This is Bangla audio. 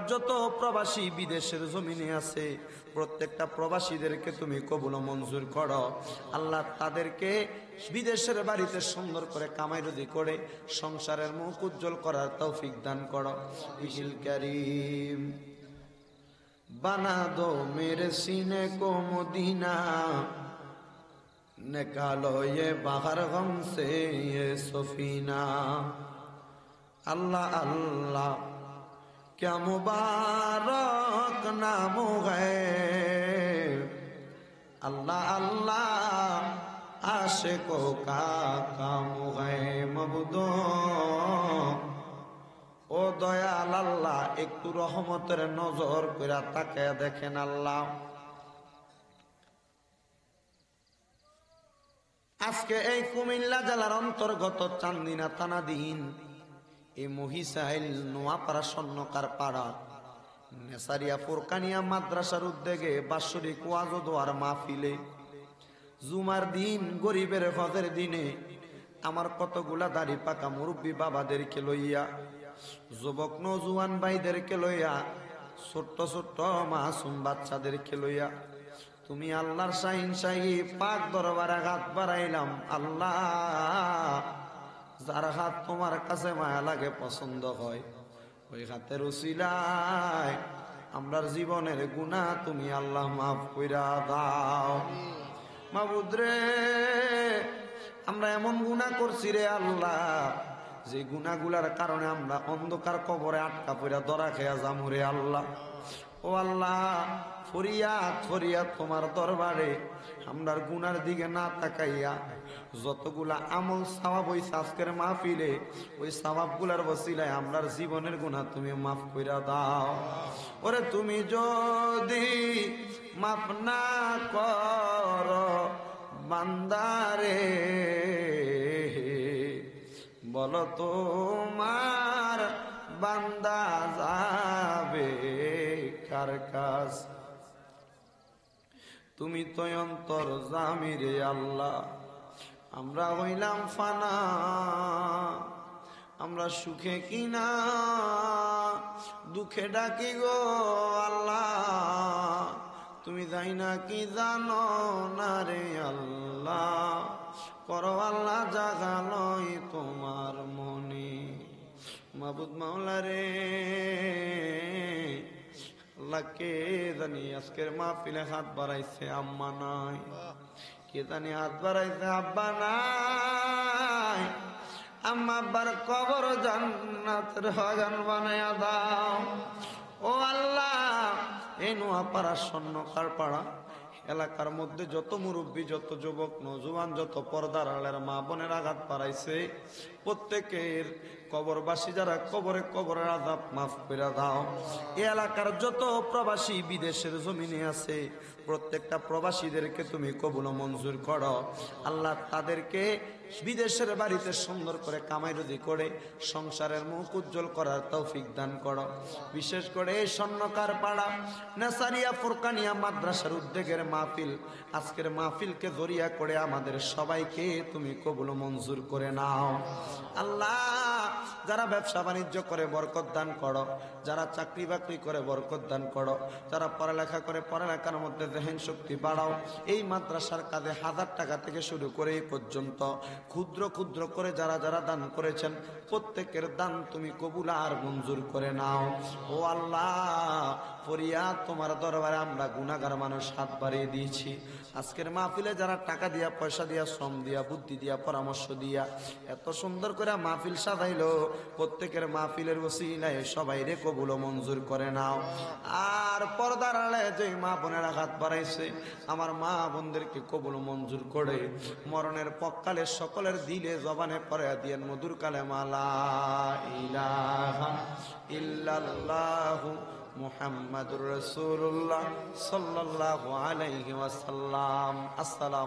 যত প্রবাসী বিদেশের জমিনে আছে প্রত্যেকটা প্রবাসীদেরকে তুমি কবুল ও মঞ্জুর করো আল্লাহ। তাদেরকে বিদেশের বাড়িতে সুন্দর করে কামাই রুজি করে সংসারের মুখ উজ্জ্বল করার তৌফিক দান করো। ইহিল করিম बना दो मेरे सीने को मदीना, निकालो ये बाहर गम से ये सफीना। अल्लाह अल्लाह क्या मुबारक नाम है, अल्लाह अल्लाह आशिकों का काम है मबूदो। ও দয়াল আল্লাহ একটু রহমতের নজর কইরা তাকায়া দেখেন আল্লাহ। আজকে এই কুমিল্লা জেলার অন্তর্গত চান্দিনা থানাধীন এই মহিষাইল নোয়াপাড়া স্বর্ণকার পাড়া নেসারিয়া ফুরকানিয়া মাদ্রাসার উদ্যোগে বাৎসরিক ওয়াজ ও দোয়ার মাহফিলে জুমার দিন গরিবের হজের দিনে আমার কতগুলা দাড়ি পাকা মুরব্বী বাবাদেরকে লইয়া যুবক নওজোয়ান ভাইদেরকে লইয়া ছোট্ট ছোট্ট মাসুম বাচ্চাদেরকে লইয়া তুমি আল্লাহর শাহিন শাহী পাক দরবারে হাত বাড়াইলাম আল্লাহ। যার হাত তোমার কাছে মায়া লাগে পছন্দ হয় ওই হাতের উসিলায় আমরার জীবনের গুনাহ তুমি আল্লাহ মাফ কইরা দাও। মাবুদ রে আমরা এমন গুনাহ করছি রে আল্লাহ যে গুনাহগুলার কারণে আমরা অন্ধকার কবরে আটকা পড়া ধরা খেয়া যামু রে আল্লাহ। ও আল্লাহ ফরিয়াদ ফরিয়াদ তোমার দরবারে আমরার গুনার দিকে না তাকাইয়া যতগুলা আমল সওয়াব হইছে আজকের মাহফিলে ওই সওয়াবগুলার ওসিলায় আমরার জীবনের গুনাহ তুমি মাফ কইরা দাও। ওরে তুমি যদি মাফ না করো বান্দারে বলো তোমার বান্দা যাবে কার কাছ। তুমি তো অন্তর জামি রে আল্লাহ। আমরা হইলাম ফানা, আমরা সুখে কিনা দুঃখে ডাকি গো আল্লাহ। তুমি যাই না কি জানো না রে আল্লাহ। করো আল্লাহ জাগালই তোমার মনে। মাবুদ মাওলা রে আল্লাহ কে জানি আজকের মাহফিলে হাত বাড়াইছে আম্মা নাই, কে জানি হাত বাড়াইছে আব্বা নাই। আম্মা আব্বার কবর জান্নাতের বাগান বানায়া দাও। ও আল্লাহ এই নোয়াপাড়া স্বর্ণকার পাড়া এলাকার মধ্যে যত মুরব্বী যত যুবক নওজোয়ান যত পর্দার আড়ালের মা বোনের আঘাত পারাইছে প্রত্যেকের কবরবাসী যারা কবরে কবরের আযাব মাফ করে দাও। এই এলাকার যত প্রবাসী বিদেশের জমিনে আছে প্রত্যেকটা প্রবাসীদেরকে তুমি কবুল ও মঞ্জুর করো আল্লাহ। তাদেরকে বিদেশের বাড়িতে সুন্দর করে কামাই রুজি করে সংসারের মুখ উজ্জ্বল করার তৌফিক দান করো। বিশেষ করে এই স্বর্ণকার পাড়া নেসারিয়া ফুরকানিয়া মাদ্রাসার উদ্যোগের মাহফিল আজকের মাহফিলকে জরিয়া করে আমাদের সবাইকে তুমি কবুল ও মঞ্জুর করে নাও আল্লাহ। যারা ব্যবসা বাণিজ্য করে বরকত দান করো, যারা চাকরি বাকরি করে বরকত দান করো, যারা পড়ালেখা করে পড়ালেখার মধ্যে জেহেন শক্তি বাড়াও। এই মাদ্রাসার কাজে 1000 টাকা থেকে শুরু করে এই পর্যন্ত ক্ষুদ্র ক্ষুদ্র করে যারা যারা দান করেছেন প্রত্যেকের দান তুমি কবুল আর মঞ্জুর করে নাও। ও আল্লাহ ফরিয়াদ তোমার দরবারে আমরা গুনাহগার মানুষ হাত বাড়িয়ে দিয়েছি। আজকের মাহফিলে যারা টাকা দিয়া পয়সা দিয়া শ্রম দিয়া বুদ্ধি দিয়া পরামর্শ দিয়া এত সুন্দর করে মাহফিল সাজাইলো প্রত্যেকের মাহফিলের ওসিলায় সবাই রে কবুল ও মঞ্জুর করে নাও। আর পর্দার আড়ালে যে মা বোনেরা হাত বাড়াইছে আমার মা বোনদেরকে কবুল ও মঞ্জুর করে মরণের পক্কালে সকলের দিলে জবানে পড়ে দিয়েন মধুর কালেমা লা ইলাহা ইল্লাল্লাহু মুহাম্মাদুর রাসূলুল্লাহ সাল্লাল্লাহু আলাইহি ওয়াসাল্লাম। আসসালাম।